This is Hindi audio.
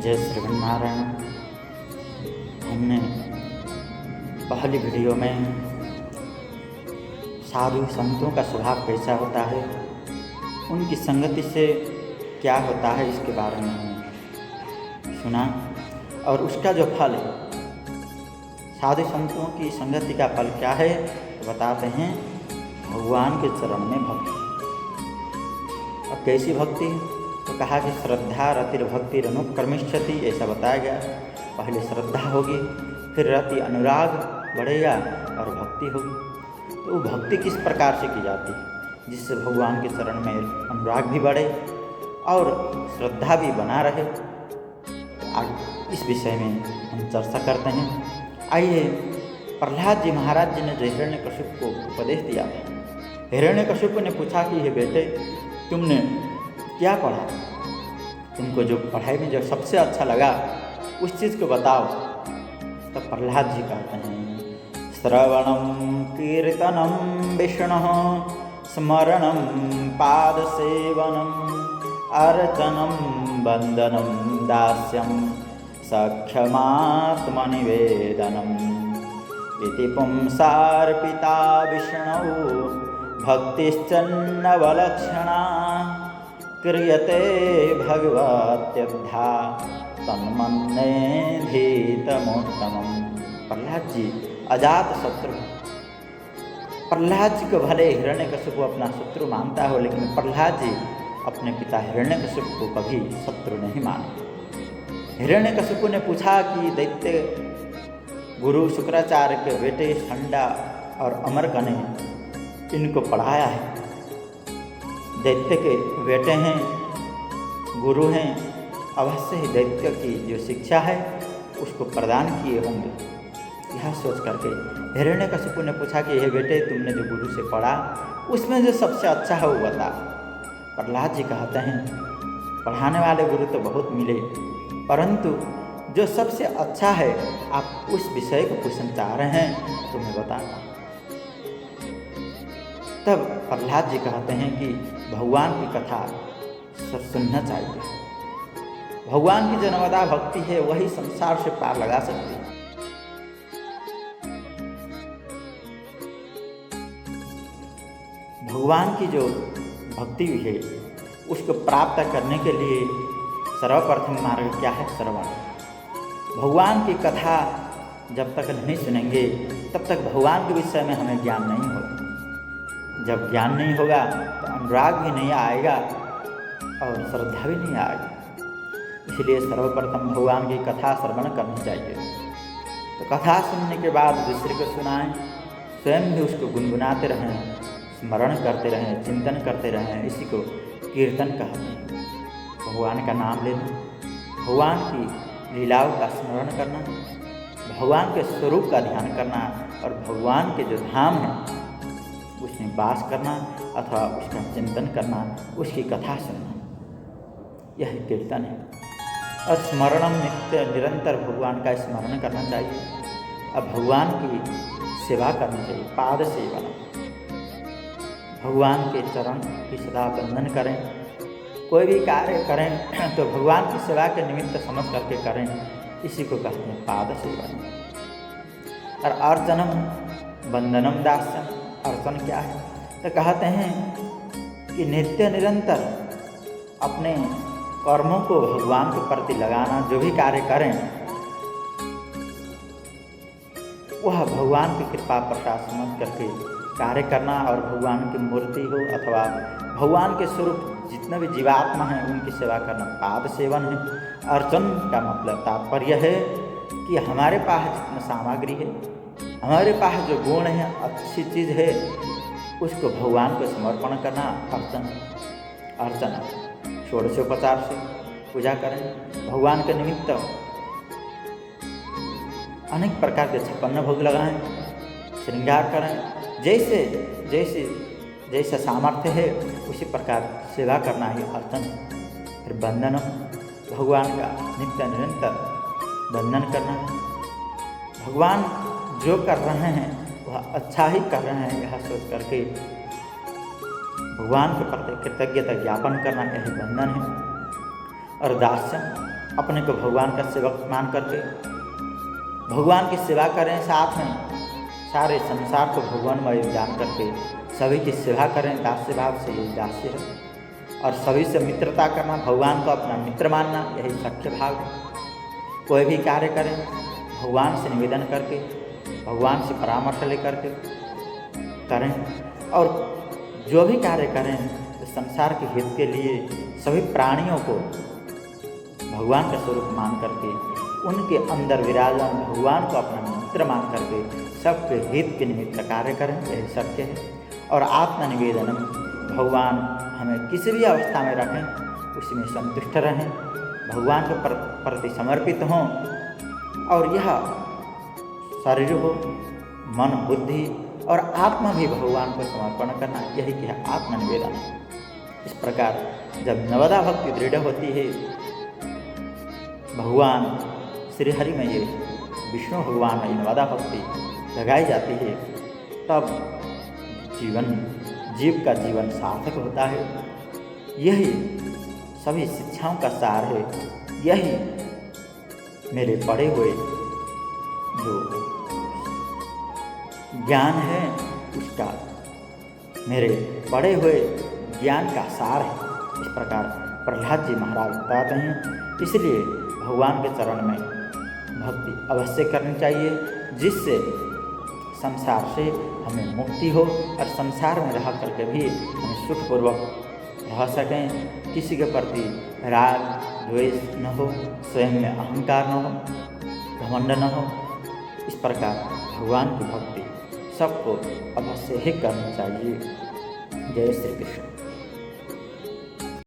जय श्रीमन्नारायण। हमने पहली वीडियो में साधु संतों का स्वभाव कैसा होता है, उनकी संगति से क्या होता है, इसके बारे में हमने सुना और उसका जो फल है, साधु संतों की संगति का फल क्या है तो बताते हैं भगवान के चरण में भक्ति। अब कैसी भक्ति तो कहा कि श्रद्धा रतिर भक्ति अनुक्रमिष्यति, ऐसा बताया गया। पहले श्रद्धा होगी, फिर रति अनुराग बढ़ेगा और भक्ति होगी। तो भक्ति किस प्रकार से की जाती है जिससे भगवान के चरण में अनुराग भी बढ़े और श्रद्धा भी बना रहे। आज इस विषय में हम चर्चा करते हैं। आइए, प्रहलाद जी महाराज जी ने जो हिरण्यकशिपु को उपदेश दिया था, हिरण्यकशिपु ने पूछा कि हे बेटे, तुमने क्या पढ़ा, तुमको जो पढ़ाई में जो सबसे अच्छा लगा उस चीज़ को बताओ। तो प्रहलाद जी कहते हैं श्रवणम कीर्तनम विष्णुः स्मरणम पादसेवनम अर्चनम वंदनम दास्यम सख्यमात्मनिवेदनम इति पुंसार्पिता विष्णु भक्तिश्चन्नवलक्षणा क्रियते भगवत्यद्धा तन्मन्येधीतमोत्तमम्। प्रहलाद जी अजात शत्रु। प्रहलाद जी को भले हिरण्यकशिपु अपना शत्रु मानता हो, लेकिन प्रहलाद जी अपने पिता हिरण्यकशिपु को कभी शत्रु नहीं माने। हिरण्यकशिपु ने पूछा कि दैत्य गुरु शुक्राचार्य के बेटे षंडा और अमरक ने इनको पढ़ाया है, दैत्य के बेटे हैं, गुरु हैं, अवश्य ही दैत्य की जो शिक्षा है उसको प्रदान किए होंगे। यह सोच करके हिरण्यकशिपु ने पूछा कि हे बेटे, तुमने जो गुरु से पढ़ा उसमें जो सबसे अच्छा है वो बता। प्रहलाद जी कहते हैं पढ़ाने वाले गुरु तो बहुत मिले, परंतु जो सबसे अच्छा है आप उस विषय को पूछना चाह रहे हैं तो मैं बताता। तब प्रहलाद जी कहते हैं कि भगवान की कथा सुनना चाहिए। भगवान की जो नवदा भक्ति है वही संसार से पार लगा सकती है। भगवान की जो भक्ति है उसको प्राप्त करने के लिए सर्वप्रथम मार्ग क्या है? श्रवण। भगवान की कथा जब तक नहीं सुनेंगे तब तक भगवान के विषय में हमें ज्ञान नहीं होगा। जब ज्ञान नहीं होगा तो अनुराग भी नहीं आएगा और श्रद्धा भी नहीं आएगी। इसलिए सर्वप्रथम भगवान की कथा श्रवण करनी चाहिए। तो कथा सुनने के बाद दूसरे को सुनाएं, स्वयं भी उसको गुनगुनाते रहें, स्मरण करते रहें, चिंतन करते रहें। इसी को कीर्तन कहते हैं। भगवान का नाम लेना, भगवान की लीलाओं का स्मरण करना, भगवान के स्वरूप का ध्यान करना और भगवान के जो धाम है उसमें वास करना अथवा उसका चिंतन करना, उसकी कथा सुनना, यह कीर्तन है। और स्मरणम नित्य निरंतर भगवान का स्मरण करना चाहिए। अब भगवान की सेवा करनी चाहिए, पाद सेवन। भगवान के चरण की सदा वंदन करें। कोई भी कार्य करें तो भगवान की सेवा के निमित्त समझ करके करें। इसी को कहते हैं पाद सेवन। और अर्चनम वंदनम दास्यम। अर्चन क्या है तो कहते हैं कि नित्य निरंतर अपने कर्मों को भगवान के प्रति लगाना। जो भी कार्य करें वह भगवान की कृपा प्रसाद समझ करके कार्य करना और भगवान की मूर्ति हो अथवा भगवान के स्वरूप जितने भी जीवात्मा हैं उनकी सेवा करना पाद सेवन है। अर्चन का मतलब तात्पर्य है कि हमारे पास जितना सामग्री है, हमारे पास जो गुण है, अच्छी चीज़ है, उसको भगवान को समर्पण करना अर्चन। अर्चना षोडशोपचार से पूजा करें। भगवान के निमित्त अनेक प्रकार के 56 भोग लगाएं, श्रृंगार करें। जैसे जैसे जैसा सामर्थ्य है उसी प्रकार सेवा करना ही अर्चन है। फिर वंदनम, भगवान का नित्य निरंतर वंदन करना। भगवान जो कर रहे हैं वह अच्छा ही कर रहे हैं, यह सोच करके भगवान के प्रति कृतज्ञता ज्ञापन करना यही बंधन है। और दास्यम अपने को भगवान का सेवक मान करके भगवान की सेवा करें, साथ में सारे संसार को भगवानमय जान करके सभी की सेवा करें। दास्य भाव से यही दास्य है। और सभी से मित्रता करना, भगवान को अपना मित्र मानना, यही सख्य भाव है। कोई भी कार्य करें भगवान से निवेदन करके, भगवान से परामर्श लेकर के करें। और जो भी कार्य करें तो संसार के हित के लिए सभी प्राणियों को भगवान का स्वरूप मान करके, उनके अंदर विराजमान भगवान को अपना मित्र मान करके सबके हित के निमित्त कार्य करें, यही सत्य है। और आत्मनिवेदन, भगवान हमें किसी भी अवस्था में रखें उसमें संतुष्ट रहें, भगवान के प्रति समर्पित हों। और यह शरीर हो, मन, बुद्धि और आत्मा भी भगवान को समर्पण करना, यही क्या आत्मनिवेदन है। इस प्रकार जब नवदा भक्ति दृढ़ होती है, भगवान श्री हरि में ये विष्णु भगवान में नवदा भक्ति लगाई जाती है, तब जीव का जीवन सार्थक होता है। यही सभी शिक्षाओं का सार है। यही मेरे पढ़े हुए जो ज्ञान है उसका, मेरे पढ़े हुए ज्ञान का सार है। इस प्रकार प्रहलाद जी महाराज बताते हैं। इसलिए भगवान के चरण में भक्ति अवश्य करनी चाहिए, जिससे संसार से हमें मुक्ति हो और संसार में रह करके भी हम सुखपूर्वक रह सकें। किसी के प्रति राग द्वेष न हो, स्वयं में अहंकार न हो, घमंड न हो। इस प्रकार भगवान की भक्ति सबको अवश्य ही करनी चाहिए। जय श्री कृष्ण।